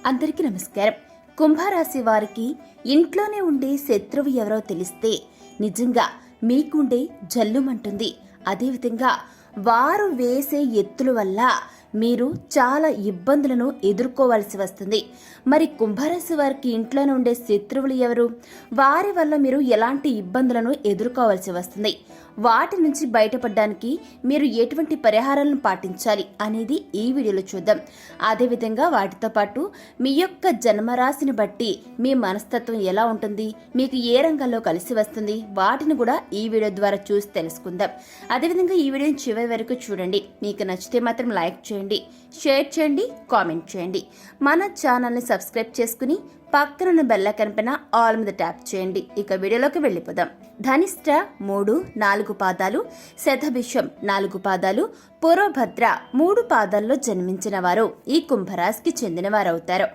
అందరికీ నమస్కారం. కుంభరాశి వారికి ఇంట్లోనే ఉండే శత్రువు ఎవరో తెలిస్తే నిజంగా మీకుండే జల్లుమంటుంది. అదేవిధంగా వారు వేసే ఎత్తుల వల్ల మీరు చాలా ఇబ్బందులను ఎదుర్కోవాల్సి వస్తుంది. మరి కుంభరాశి వారికి ఇంట్లోనే ఉండే శత్రువులు ఎవరు? వారి వల్ల మీరు ఎలాంటి ఇబ్బందులను ఎదుర్కోవాల్సి వస్తుంది? వాటి నుంచి బయటపడడానికి మీరు ఎటువంటి పరిహారాలను పాటించాలి అనేది ఈ వీడియోలో చూద్దాం. అదేవిధంగా వాటితో పాటు మీ యొక్క జన్మరాశిని బట్టి మీ మనస్తత్వం ఎలా ఉంటుంది, మీకు ఏ రంగంలో కలిసి వస్తుంది, వాటిని కూడా ఈ వీడియో ద్వారా చూసి తెలుసుకుందాం. అదేవిధంగా ఈ వీడియోని చివరి వరకు చూడండి. మీకు నచ్చితే మాత్రం లైక్ చేయండి, షేర్ చేయండి, కామెంట్ చేయండి. మన ఛానల్ని సబ్స్క్రైబ్ చేసుకుని పక్కన బెల్ ఐకాన్ పైన ఆల్ మీద ట్యాప్ చేయండి. ఇక వీడియోలోకి వెళ్ళిపోదాం. ధనిష్ట 3-4 పాదాలు, శతభిషం 4 పాదాలు, పురోభద్ర 3 పాదాల్లో జన్మించిన వారు ఈ కుంభరాశికి చెందిన వారవుతారు.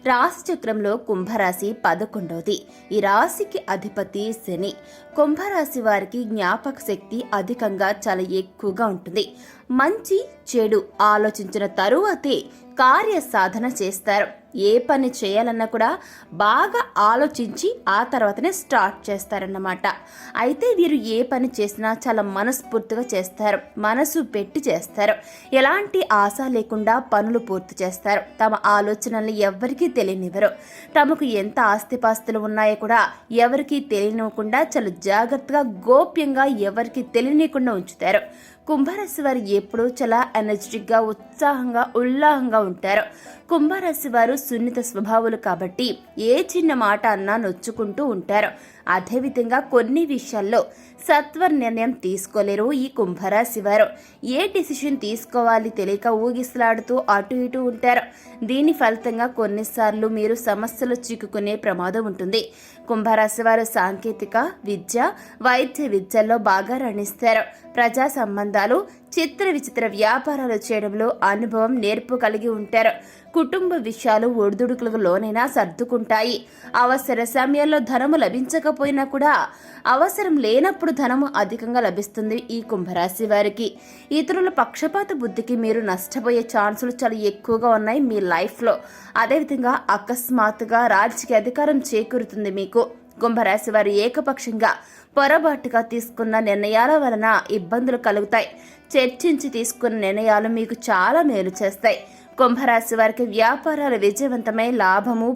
రాశి చక్రంలో కుంభరాశి 11వది. ఈ రాశికి అధిపతి శని. కుంభరాశి వారికి జ్ఞాపక శక్తి అధికంగా చాలా ఎక్కువగా ఉంటుంది. మంచి చెడు ఆలోచించిన తరువాతే కార్య సాధన చేస్తారు. ఏ పని చేయాలన్నా కూడా బాగా ఆలోచించి ఆ తర్వాతనే స్టార్ట్ చేస్తారన్నమాట. అయితే వీరు ఏ పని చేసినా చాలా మనస్ఫూర్తిగా చేస్తారు, మనసు పెట్టి చేస్తారు. ఎలాంటి ఆశ లేకుండా పనులు పూర్తి చేస్తారు. తమ ఆలోచనల్ని ఎవరికీ తెలియనివ్వరు. తమకు ఎంత ఆస్తిపాస్తులు ఉన్నాయో కూడా ఎవరికీ తెలియనివ్వకుండా చాలా జాగ్రత్తగా గోప్యంగా ఎవరికి తెలియనీయకుండా ఉంచుతారు. కుంభరాశి వారు ఎప్పుడూ చాలా ఎనర్జెటిక్గా, ఉత్సాహంగా, ఉల్లాహంగా ఉంటారు. కుంభరాశి వారు సున్నిత స్వభావాలు కాబట్టి ఏ చిన్న మాట అన్నా నొచ్చుకుంటూ ఉంటారు. అదేవిధంగా కొన్ని విషయాల్లో సత్వర నిర్ణయం తీసుకోలేరు ఈ కుంభరాశి వారు. ఏ డిసిషన్ తీసుకోవాలి తెలియక ఊగిసలాడుతూ అటు ఇటు ఉంటారు. దీని ఫలితంగా కొన్నిసార్లు మీరు సమస్యలు చిక్కుకునే ప్రమాదం ఉంటుంది. కుంభరాశి వారు సాంకేతిక విద్య, వైద్య విద్యల్లో బాగా రాణిస్తారు. ప్రజా సంబంధాలు, చిత్ర విచిత్ర వ్యాపారాలు చేయడంలో అనుభవం, నేర్పు కలిగి ఉంటారు. కుటుంబ విషయాలు ఒడిదుడుకులకు లోనైనా సర్దుకుంటాయి. అవసర సమయంలో ధనము లభించకపోయినా కూడా అవసరం లేనప్పుడు ధనము అధికంగా లభిస్తుంది ఈ కుంభరాశి వారికి. ఇతరుల పక్షపాత బుద్ధికి మీరు నష్టపోయే ఛాన్సులు చాలా ఎక్కువగా ఉన్నాయి మీ లైఫ్లో. అదేవిధంగా అకస్మాత్తుగా రాజకీయ అధికారం చేకూరుతుంది మీకు. కుంభరాశి వారు ఏకపక్షంగా పొరపాటుగా తీసుకున్న నిర్ణయాల వలన ఇబ్బందులు కలుగుతాయి. చర్చించి తీసుకున్న నిర్ణయాలు మీకు చాలా మేలు చేస్తాయి. కుంభరాశి వారికి వ్యాపారాలు విజయవంతమై లాభము,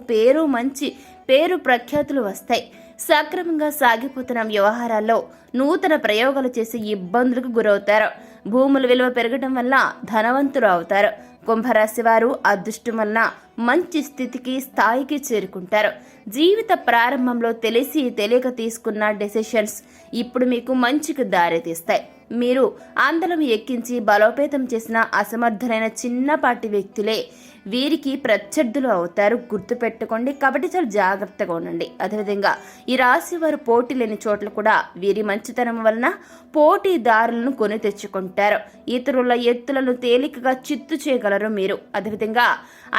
మంచి పేరు ప్రఖ్యాతులు వస్తాయి. సక్రమంగా సాగిపోతున్న వ్యవహారాల్లో నూతన ప్రయోగాలు చేసి ఇబ్బందులకు గురవుతారు. భూముల విలువ పెరగడం వల్ల ధనవంతులు అవుతారు. కుంభరాశి వారు అదృష్టం వలన మంచి స్థితికి, స్థాయికి చేరుకుంటారు. జీవిత ప్రారంభంలో తెలిసి తెలియక తీసుకున్న డెసిషన్స్ ఇప్పుడు మీకు మంచికి దారితీస్తాయి. మీరు అందలం ఎక్కించి బలోపేతం చేసిన అసమర్థులైన చిన్నపాటి వ్యక్తులే వీరికి ప్రత్యర్థులు అవుతారు. గుర్తుపెట్టుకోండి. కాబట్టి చాలా జాగ్రత్తగా ఉండండి. అదేవిధంగా ఈ రాశి వారు పోటీ లేని చోట్ల కూడా వీరి మంచితనం వలన పోటీదారులను కొని తెచ్చుకుంటారు. ఇతరుల ఎత్తులను తేలికగా చిత్తు చేయగలరు మీరు. అదేవిధంగా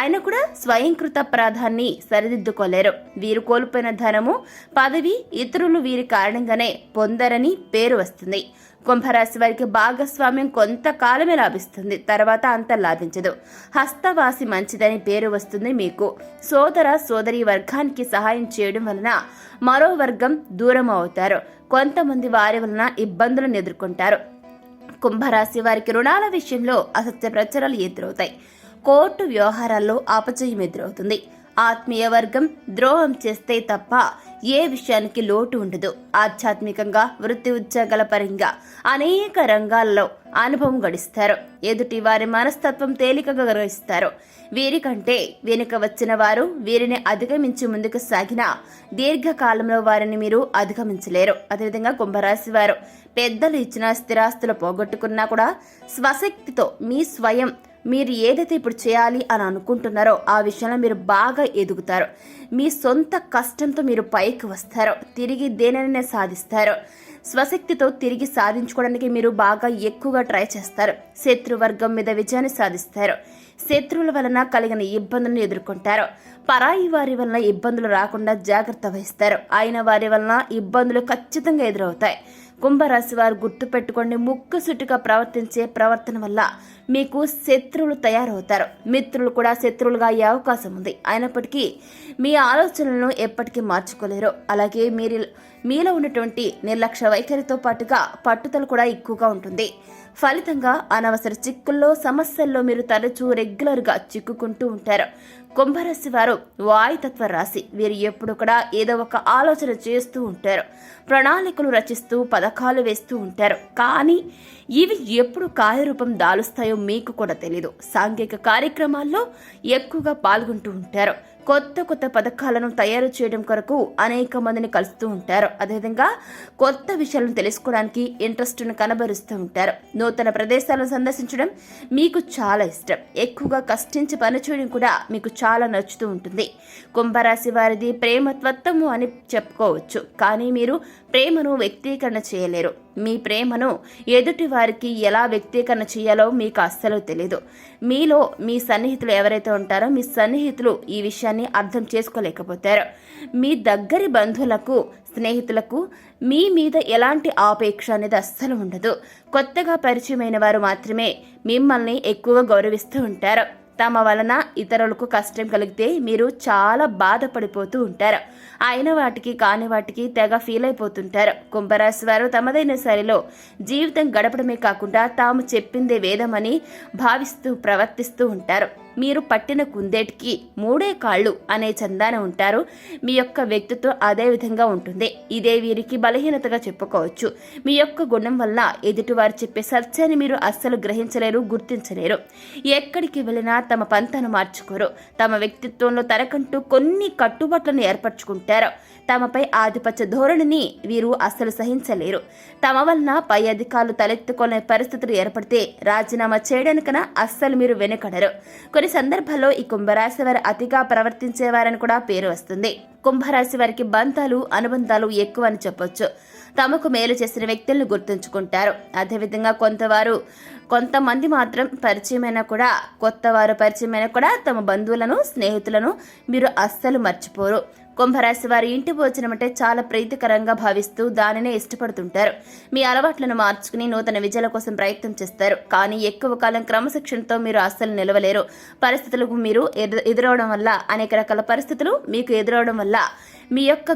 ఆయన కూడా స్వయంకృత అపరాధాన్ని సరిదిద్దుకోలేరు. వీరు కోల్పోయిన ధనము, పదవి ఇతరులు వీరి కారణంగానే పొందరని పేరు వస్తుంది. కుంభరాశి వారికి భాగస్వామ్యం కొంతకాలమే లాభిస్తుంది, తర్వాత అంత లాభించదు. హస్తవాసి మంచిదని పేరు వస్తుంది మీకు. సోదర సోదరి వర్గానికి సహాయం చేయడం వలన మరో వర్గం దూరం అవుతారు. కొంతమంది వారి వలన ఇబ్బందులను ఎదుర్కొంటారు. కుంభరాశి వారికి రుణాల విషయంలో అసత్య ప్రచారాలు ఎదురవుతాయి. కోర్టు వ్యవహారాల్లో అపజయం ఎదురవుతుంది. ఆత్మీయ వర్గం ద్రోహం చేస్తే తప్ప ఏ విషయానికి లోటు ఉండదు. ఆధ్యాత్మికంగా, వృత్తి ఉద్యోగాల పరంగా అనేక రంగాల్లో అనుభవం గడిస్తారు. ఎదుటి వారి మనస్తత్వం తేలికగా గ్రహిస్తారు. వీరికంటే వెనుక వచ్చిన వారు వీరిని అధిగమించి ముందుకు సాగిన దీర్ఘకాలంలో వారిని మీరు అధిగమించలేరు. అదేవిధంగా కుంభరాశి వారు పెద్దలు ఇచ్చిన స్థిరాస్తులు పోగొట్టుకున్నా కూడా స్వశక్తితో మీరు ఏదైతే ఇప్పుడు చేయాలి అని అనుకుంటున్నారో ఆ విషయంలో మీరు బాగా ఎదుగుతారు. మీ సొంత కష్టంతో మీరు పైకి వస్తారు. తిరిగి దేనినైనా సాధిస్తారు. స్వశక్తితో తిరిగి సాధించుకోవడానికి మీరు బాగా ఎక్కువగా ట్రై చేస్తారు. శత్రువర్గం మీద విజయాన్ని సాధిస్తారు. శత్రువుల వలన కలిగిన ఇబ్బందులను ఎదుర్కొంటారు. పరాయి వారి వలన ఇబ్బందులు రాకుండా జాగ్రత్త వహిస్తారు. అయిన వారి వలన ఇబ్బందులు ఖచ్చితంగా ఎదురవుతాయి. కుంభరాశి వారు గుర్తుపెట్టుకోండి, ముక్కుసూటిగా ప్రవర్తించే ప్రవర్తన వల్ల మీకు శత్రువులు తయారవుతారు. మిత్రులు కూడా శత్రువులుగా అయ్యే అవకాశం ఉంది. అయినప్పటికీ మీ ఆలోచనలను ఎప్పటికీ మార్చుకోలేరు. అలాగే మీలో ఉన్నటువంటి నిర్లక్ష్య వైఖరితో పాటుగా పట్టుదల కూడా ఎక్కువగా ఉంటుంది. ఫలితంగా అనవసర చిక్కుల్లో సమస్యల్లో మీరు తరచూ రెగ్యులర్గా చిక్కుకుంటూ ఉంటారు. కుంభరాశి వారు వాయుతత్వ రాశి. వీరు ఎప్పుడు కూడా ఏదో ఒక ఆలోచన చేస్తూ ఉంటారు, ప్రణాళికలు రచిస్తూ పథకాలు వేస్తూ ఉంటారు. కానీ ఇవి ఎప్పుడు కార్యరూపం దాలుస్తాయో మీకు కూడా తెలీదు. సాంఘిక కార్యక్రమాల్లో ఎక్కువగా పాల్గొంటూ ఉంటారు. కొత్త కొత్త పథకాలను తయారు చేయడం కొరకు అనేక మందిని కలుస్తూ ఉంటారు. అదేవిధంగా కొత్త విషయాలను తెలుసుకోవడానికి ఇంట్రెస్ట్ను కనబరుస్తూ ఉంటారు. నూతన ప్రదేశాలను సందర్శించడం మీకు చాలా ఇష్టం. ఎక్కువగా కష్టించి పనిచేయడం కూడా మీకు చాలా నచ్చుతూ ఉంటుంది. కుంభరాశి వారిది ప్రేమత్వత్వము అని చెప్పుకోవచ్చు. కానీ మీరు ప్రేమను వ్యక్తీకరణ చేయలేరు. మీ ప్రేమను ఎదుటి వారికి ఎలా వ్యక్తీకరణ చేయాలో మీకు అస్సలు తెలీదు. మీలో మీ సన్నిహితులు ఎవరైతే ఉంటారో మీ సన్నిహితులు ఈ విషయాన్ని అర్థం చేసుకోలేకపోతారు. మీ దగ్గరి బంధువులకు, స్నేహితులకు మీ మీద ఎలాంటి ఆపేక్ష అనేది అస్సలు ఉండదు. కొత్తగా పరిచయమైన వారు మాత్రమే మిమ్మల్ని ఎక్కువగా గౌరవిస్తూ ఉంటారు. తమ వలన ఇతరులకు కష్టం కలిగితే మీరు చాలా బాధపడిపోతూ ఉంటారు. అయిన వాటికి కాని వాటికి తెగ ఫీల్ అయిపోతుంటారు. కుంభరాశి వారు తమదైన శైలిలో జీవితం గడపడమే కాకుండా తాము చెప్పిందే వేదమని భావిస్తూ ప్రవర్తిస్తూ ఉంటారు. మీరు పట్టిన కుందేటికి మూడే కాళ్ళు అనే చందాన ఉంటారు. మీ యొక్క వ్యక్తిత్వం అదే విధంగా ఉంటుంది. ఇదే వీరికి బలహీనతగా చెప్పుకోవచ్చు. మీ యొక్క గుణం వల్ల ఎదుటివారు చెప్పే సత్యాన్ని మీరు అస్సలు గ్రహించలేరు, గుర్తించలేరు. ఎక్కడికి వెళ్ళినా తమ పంతను మార్చుకోరు. తమ వ్యక్తిత్వంలో తనకంటూ కొన్ని కట్టుబాట్లను ఏర్పరచుకుంటారు. తమపై ఆధిపత్య ధోరణిని వీరు అస్సలు సహించలేరు. తమ వలన పై అధికారులు తలెత్తుకునే పరిస్థితులు ఏర్పడితే రాజీనామా చేయడానికన్నా అస్సలు మీరు వెనుకడరు. కొన్ని సందర్భాల్లో ఈ కుంభరాశి వారు అతిగా ప్రవర్తించేవారని కూడా పేరు వస్తుంది. కుంభరాశి వారికి బంధాలు, అనుబంధాలు ఎక్కువ అని చెప్పొచ్చు. తమకు మేలు చేసిన వ్యక్తులను గుర్తుంచుకుంటారు. అదేవిధంగా కొంతమంది మాత్రం కొత్త వారు పరిచయమైనా కూడా తమ బంధువులను, స్నేహితులను మీరు అస్సలు మర్చిపోరు. కుంభరాశి వారి ఇంటి భోజనం అంటే చాలా ప్రీతికరంగా భావిస్తూ దానినే ఇష్టపడుతుంటారు. మీ అలవాట్లను మార్చుకుని నూతన విజయాల కోసం ప్రయత్నం చేస్తారు. కానీ ఎక్కువ కాలం క్రమశిక్షణతో మీరు అస్సలు నిలవలేరు. పరిస్థితులకు మీరు ఎదురవడం వల్ల, అనేక రకాల పరిస్థితులు మీకు ఎదురవడం వల్ల మీ యొక్క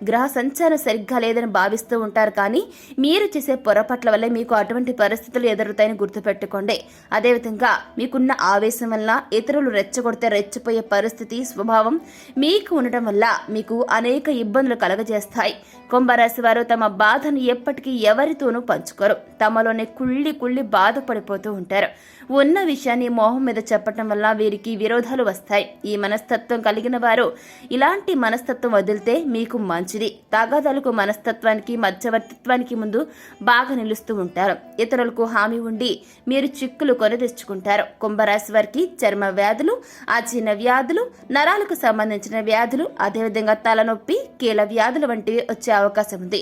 గ్రహ సంచారం సరిగ్గా లేదని భావిస్తూ ఉంటారు. కానీ మీరు చేసే పొరపాట్ల వల్ల మీకు అటువంటి పరిస్థితులు ఎదురుతాయని గుర్తుపెట్టుకోండి. అదేవిధంగా మీకున్న ఆవేశం వల్ల ఇతరులు రెచ్చగొడితే రెచ్చిపోయే పరిస్థితి, స్వభావం మీకు ఉండటం వల్ల మీకు అనేక ఇబ్బందులు కలగజేస్తాయి. కుంభరాశి వారు తమ బాధను ఎప్పటికీ ఎవరితోనూ పంచుకోరు. తమలోనే కుళ్ళి బాధపడిపోతూ ఉంటారు. ఉన్న విషయాన్ని మోహం మీద చెప్పటం వల్ల వీరికి విరోధాలు వస్తాయి. ఈ మనస్తత్వం కలిగిన వారు ఇలాంటి మనస్తత్వం వదిలితే మీకు మంచిది. తగాదాలకు, మనస్తత్వానికి, మధ్యవర్తిత్వానికి ముందు బాగా నిలుస్తూ ఉంటారు. ఇతరులకు హామీ ఉండి మీరు చిక్కులు కొని తెచ్చుకుంటారు. కుంభరాశి వారికి చర్మ వ్యాధులు, అజీర్ణ వ్యాధులు, నరాలకు సంబంధించిన వ్యాధులు, అదేవిధంగా తలనొప్పి, కీళ్ళ వ్యాధులు వంటివి వచ్చే అవకాశం ఉంది.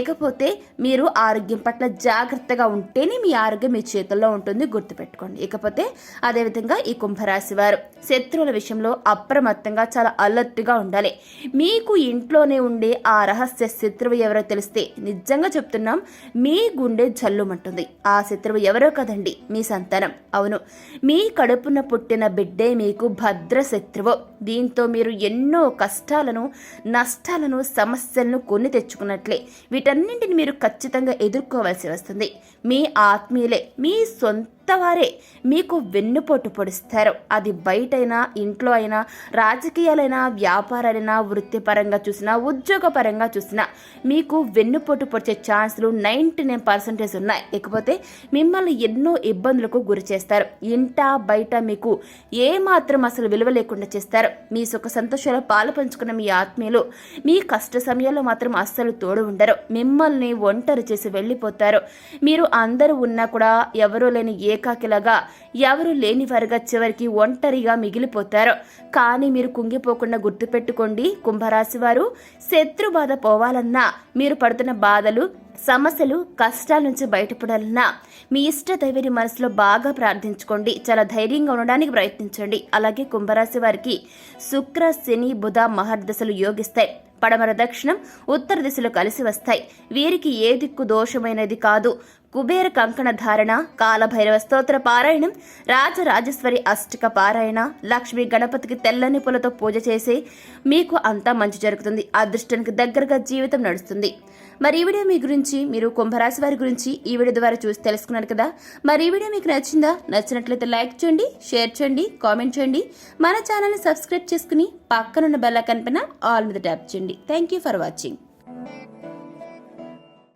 ఇకపోతే మీరు ఆరోగ్యం పట్ల జాగ్రత్తగా ఉంటేనే మీ ఆరోగ్యం మీ చేతుల్లో ఉంటుంది, గుర్తుపెట్టుకోండి. ఇకపోతే అదేవిధంగా ఈ కుంభరాశి వారు శత్రువుల విషయంలో అప్రమత్తంగా, చాలా అలర్ట్గా ఉండాలి. మీకు ఇంట్లోనే ఉండే ఆ రహస్య శత్రువు ఎవరో తెలిస్తే నిజంగా చెప్తున్నాం, మీ గుండె జల్లుమంటుంది. ఆ శత్రువు ఎవరో కదండి, మీ సంతానం. అవును, మీ కడుపున పుట్టిన బిడ్డే మీకు భద్ర శత్రువు. దీంతో మీరు ఎన్నో కష్టాలను, నష్టాలను, సమస్యలను కొని తెచ్చుకున్నట్లే. వీటన్నింటిని మీరు ఖచ్చితంగా ఎదుర్కోవాల్సి వస్తుంది. మీ ఆత్మీయులే, మీ సొంత వారే మీకు వెన్నుపోటు పొడుస్తారు. అది బయటైనా, ఇంట్లో అయినా, రాజకీయాలైనా, వ్యాపారాలైనా, వృత్తిపరంగా చూసినా, ఉద్యోగపరంగా చూసినా మీకు వెన్నుపోటు పొడిచే ఛాన్సులు 99% ఉన్నాయి. ఇకపోతే మిమ్మల్ని ఎన్నో ఇబ్బందులకు గురి చేస్తారు. ఇంట బయట మీకు ఏమాత్రం అసలు విలువ లేకుండా చేస్తారు. మీ సుఖ సంతోషాలు పాలు పంచుకున్న మీ ఆత్మీయులు మీ కష్ట సమయాల్లో మాత్రం అస్సలు తోడు ఉండరు. మిమ్మల్ని ఒంటరి చేసి వెళ్ళిపోతారు. మీరు అందరూ ఉన్నా కూడా ఎవరూ లేని ఏకాకిలాగా, ఎవరు లేని వారుగా చివరికి ఒంటరిగా మిగిలిపోతారు. కానీ మీరు కుంగిపోకుండా గుర్తుపెట్టుకోండి, కుంభరాశి వారు శత్రు బాధ పోవాలన్నా, మీరు పడుతున్న బాధలు, సమస్యలు, కష్టాల నుంచి బయటపడాలన్నా మీ ఇష్ట దైవాన్ని మనసులో బాగా ప్రార్థించుకోండి. చాలా ధైర్యంగా ఉండడానికి ప్రయత్నించండి. అలాగే కుంభరాశి వారికి శుక్ర, శని, బుధ మహర్దశలు యోగిస్తాయి. పడమర దక్షిణం ఉత్తర దిశలు కలిసి వస్తాయి. వీరికి ఏ దిక్కు దోషమైనది కాదు. కుబేర కంకణ ధారణ, కాలభైరవ స్తోత్ర పారాయణం, రాజరాజేశ్వరి అష్టక పారాయణ, లక్ష్మీ గణపతికి తెల్లని పూలతో పూజ చేసి మీకు అంతా మంచి జరుగుతుంది. అదృష్టానికి దగ్గరగా జీవితం నడుస్తుంది. మరి ఈ వీడియో మీ గురించి, మీరు కుంభరాశి వారి గురించి ఈ వీడియో ద్వారా చూసి తెలుసుకున్నారు కదా. మరి ఈ వీడియో మీకు నచ్చిందా? నచ్చినట్లయితే లైక్ చేయండి, షేర్ చేయండి, కామెంట్ చేయండి. మన ఛానల్ని సబ్స్క్రైబ్ చేసుకుని పక్కనున్న బెల్ ఐకాన్ పైన ఆల్ మీద ట్యాప్ చేయండి. Thank you for watching.